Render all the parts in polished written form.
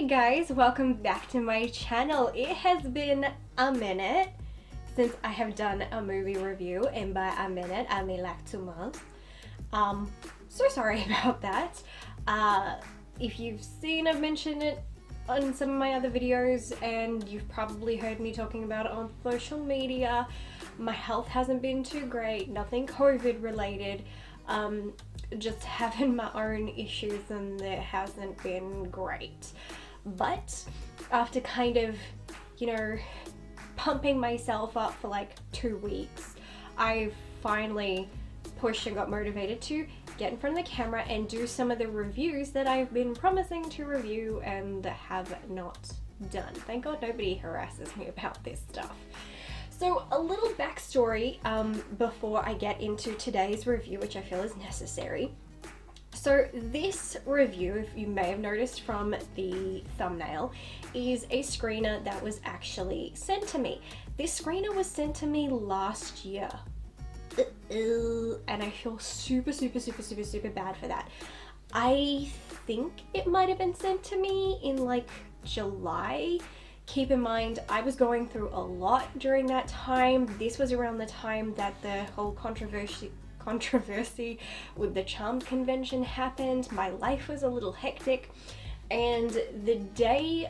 Hi guys, welcome back to my channel. It has been a minute since I have done a movie review, and by a minute I mean like 2 months. So sorry about that. If you've seen, I've mentioned it on some of my other videos, and you've probably heard me talking about it on social media. My health hasn't been too great, nothing COVID related. Just having my own issues, and it hasn't been great. But after kind of, pumping myself up for like 2 weeks, I finally pushed and got motivated to get in front of the camera and do some of the reviews that I've been promising to review and have not done. Thank God nobody harasses me about this stuff. So a little backstory before I get into today's review, which I feel is necessary. So this review, if you may have noticed from the thumbnail, is a screener that was actually sent to me. This screener was sent to me last year. And I feel super bad for that. I think it might have been sent to me in like July. Keep in mind, I was going through a lot during that time. This was around the time that the whole controversy with the Charmed convention happened. My life was a little hectic, and the day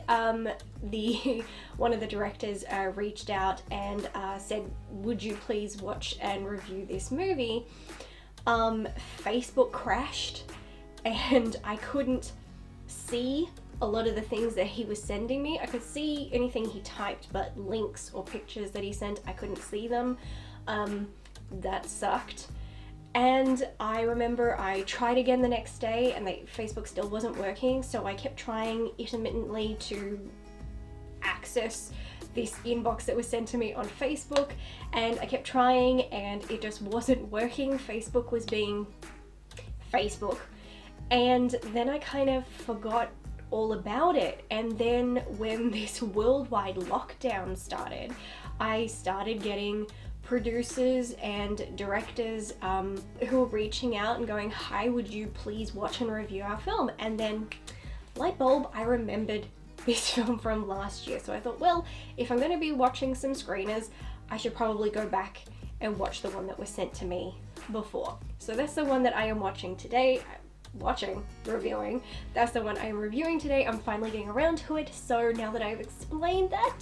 one of the directors reached out and said, would you please watch and review this movie, Facebook crashed and I couldn't see a lot of the things that he was sending me. I could see anything he typed, but links or pictures that he sent, I couldn't see them. That sucked. And I remember I tried again the next day, and Facebook still wasn't working, so I kept trying intermittently to access this inbox that was sent to me on Facebook, and I kept trying and it just wasn't working. Facebook was being Facebook. And then I kind of forgot all about it, and then when this worldwide lockdown started, I started getting producers and directors who were reaching out and going, hi, would you please watch and review our film? And then, light bulb, I remembered this film from last year. So I thought, well, if I'm going to be watching some screeners, I should probably go back and watch the one that was sent to me before. So that's the one that I am watching today. Reviewing. That's the one I am reviewing today. I'm finally getting around to it. So now that I've explained that,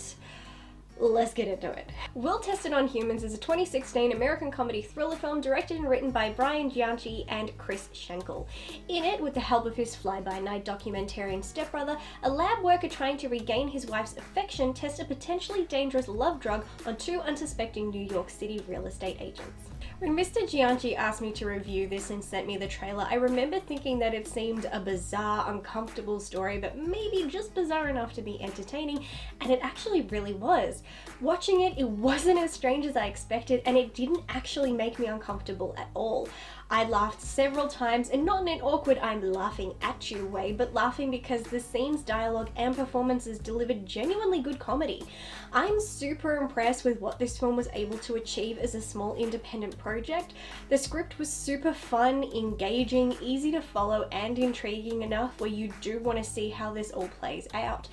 let's get into it. Will Tested on Humans is a 2016 American comedy thriller film directed and written by Brian Gianchi and Chris Schenkel. In it, with the help of his fly-by-night documentarian stepbrother, a lab worker trying to regain his wife's affection tests a potentially dangerous love drug on 2 unsuspecting New York City real estate agents. When Mr. Gianchi asked me to review this and sent me the trailer, I remember thinking that it seemed a bizarre, uncomfortable story, but maybe just bizarre enough to be entertaining, and it actually really was. Watching it, it wasn't as strange as I expected, and it didn't actually make me uncomfortable at all. I laughed several times, and not in an awkward I'm laughing at you way, but laughing because the scenes, dialogue, and performances delivered genuinely good comedy. I'm super impressed with what this film was able to achieve as a small independent project. The script was super fun, engaging, easy to follow, and intriguing enough where you do want to see how this all plays out.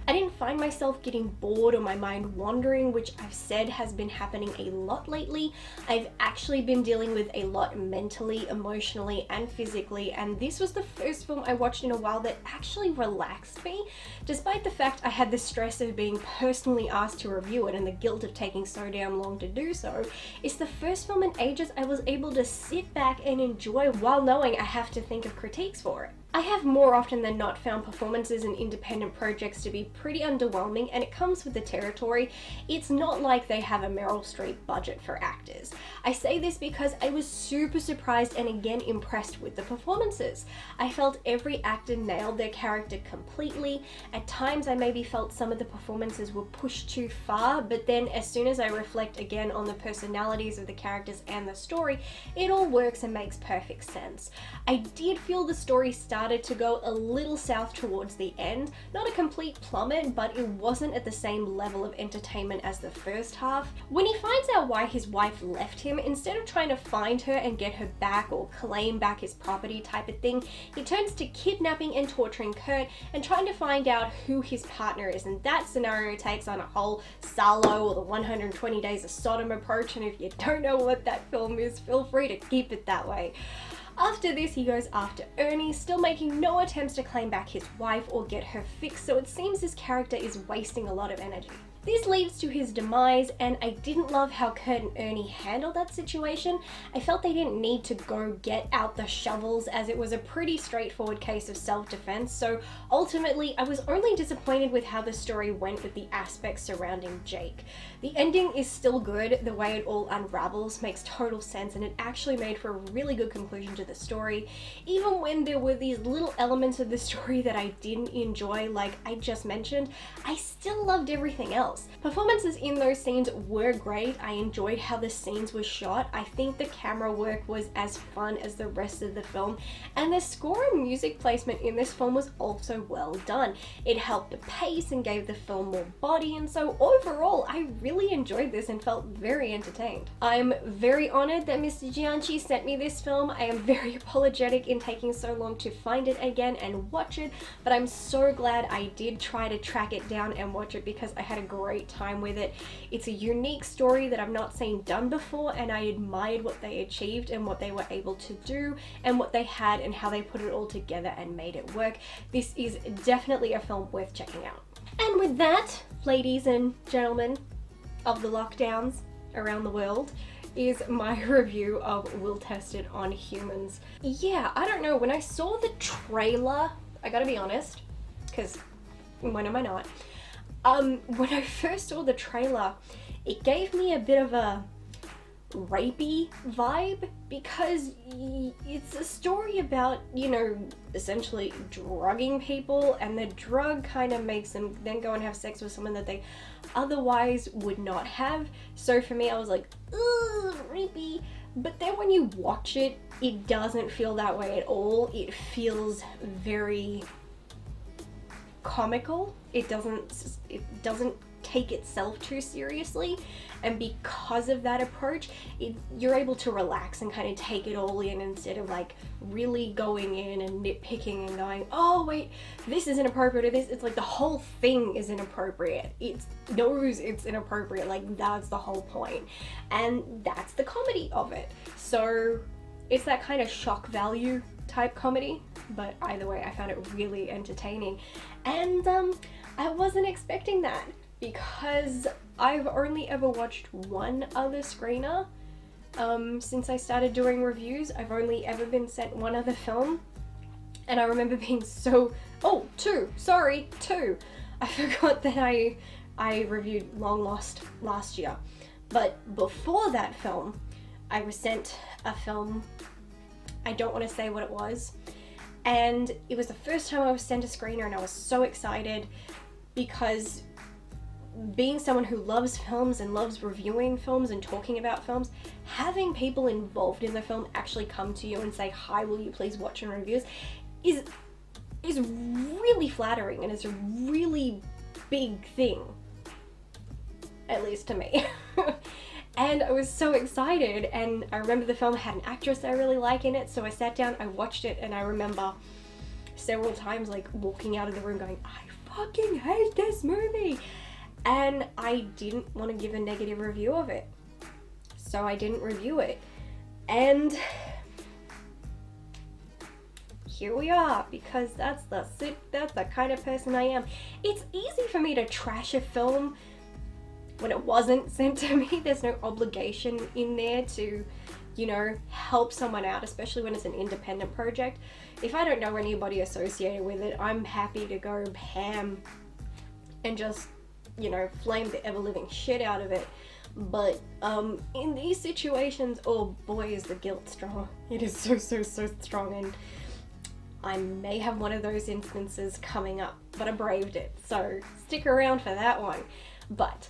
I didn't find myself getting bored or my mind wandering, which I've said has been happening a lot lately. I've actually been dealing with a lot mentally, emotionally, and physically, and this was the first film I watched in a while that actually relaxed me. Despite the fact I had the stress of being personally asked to review it and the guilt of taking so damn long to do so, it's the first film in ages I was able to sit back and enjoy while knowing I have to think of critiques for it. I have more often than not found performances in independent projects to be pretty underwhelming, and it comes with the territory. It's not like they have a Meryl Streep budget for actors. I say this because I was super surprised and again impressed with the performances. I felt every actor nailed their character completely. At times I maybe felt some of the performances were pushed too far, but then as soon as I reflect again on the personalities of the characters and the story, it all works and makes perfect sense. I did feel the story started started to go a little south towards the end. Not a complete plummet, but it wasn't at the same level of entertainment as the first half. When he finds out why his wife left him, instead of trying to find her and get her back or claim back his property type of thing, he turns to kidnapping and torturing Kurt and trying to find out who his partner is. And that scenario takes on a whole Salo or the 120 Days of Sodom approach, and if you don't know what that film is, feel free to keep it that way. After this, he goes after Ernie, still making no attempts to claim back his wife or get her fixed, so it seems his character is wasting a lot of energy. This leads to his demise, and I didn't love how Kurt and Ernie handled that situation. I felt they didn't need to go get out the shovels, as it was a pretty straightforward case of self-defense, so ultimately I was only disappointed with how the story went with the aspects surrounding Jake. The ending is still good, the way it all unravels makes total sense, and it actually made for a really good conclusion to the story. Even when there were these little elements of the story that I didn't enjoy, like I just mentioned, I still loved everything else. Performances in those scenes were great. I enjoyed how the scenes were shot. I think the camera work was as fun as the rest of the film, and the score and music placement in this film was also well done. It helped the pace and gave the film more body, and so overall I really enjoyed this and felt very entertained. I'm very honored that Mr. Gianchi sent me this film. I am very apologetic in taking so long to find it again and watch it, but I'm so glad I did try to track it down and watch it because I had a great time with it. It's a unique story that I've not seen done before, and I admired what they achieved and what they were able to do and what they had and how they put it all together and made it work. This is definitely a film worth checking out. And with that, ladies and gentlemen of the lockdowns around the world, is my review of Will Tested on Humans. Yeah, I don't know, when I saw the trailer, I gotta be honest, because when am I not? When I first saw the trailer, it gave me a bit of a rapey vibe, because it's a story about, you know, essentially drugging people, and the drug kind of makes them then go and have sex with someone that they otherwise would not have. So for me, I was like, ugh, rapey. But then when you watch it, it doesn't feel that way at all. It feels very comical. It doesn't take itself too seriously, and because of that approach, you're able to relax and kind of take it all in instead of like really going in and nitpicking and going, oh wait, this is inappropriate, or this, it's like the whole thing is inappropriate. It knows it's inappropriate, like that's the whole point, and that's the comedy of it. So it's that kind of shock value type comedy, but either way I found it really entertaining, and I wasn't expecting that, because I've only ever watched one other screener. Since I started doing reviews, I've only ever been sent one other film, and I remember being so, two. I forgot that I reviewed Long Lost last year, but before that film, I was sent a film, I don't want to say what it was, and it was the first time I was sent a screener, and I was so excited, because being someone who loves films and loves reviewing films and talking about films, having people involved in the film actually come to you and say, hi, will you please watch and reviews, is really flattering, and it's a really big thing, at least to me. And I was so excited, and I remember the film had an actress I really like in it, so I sat down, I watched it, and I remember several times like walking out of the room going, I fucking hate this movie, and I didn't want to give a negative review of it, so I didn't review it, and here we are, because that's the kind of person I am. It's easy for me to trash a film when it wasn't sent to me. There's no obligation in there to, you know, help someone out, especially when it's an independent project. If I don't know anybody associated with it, I'm happy to go ham and just, you know, flame the ever-living shit out of it. But in these situations, oh boy, is the guilt strong. It is so strong, and I may have one of those instances coming up, but I braved it, so stick around for that one. But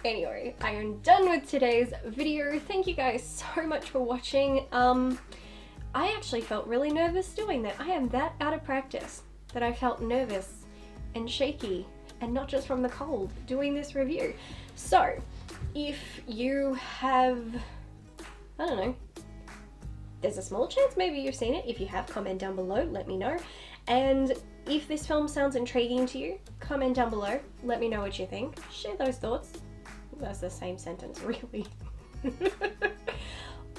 anyway, I am done with today's video. Thank you guys so much for watching. I actually felt really nervous doing that. I am that out of practice that I felt nervous and shaky, and not just from the cold, doing this review. So if you have, I don't know, there's a small chance maybe you've seen it. If you have, comment down below, let me know. And if this film sounds intriguing to you, comment down below, let me know what you think. Share those thoughts. That's the same sentence, really.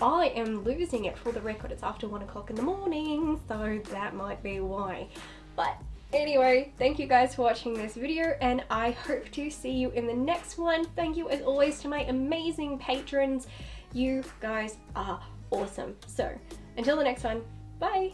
I am losing it. For the record, it's after 1 o'clock in the morning, so that might be why. But anyway, thank you guys for watching this video, and I hope to see you in the next one. Thank you as always to my amazing patrons. You guys are awesome. So until the next one, bye.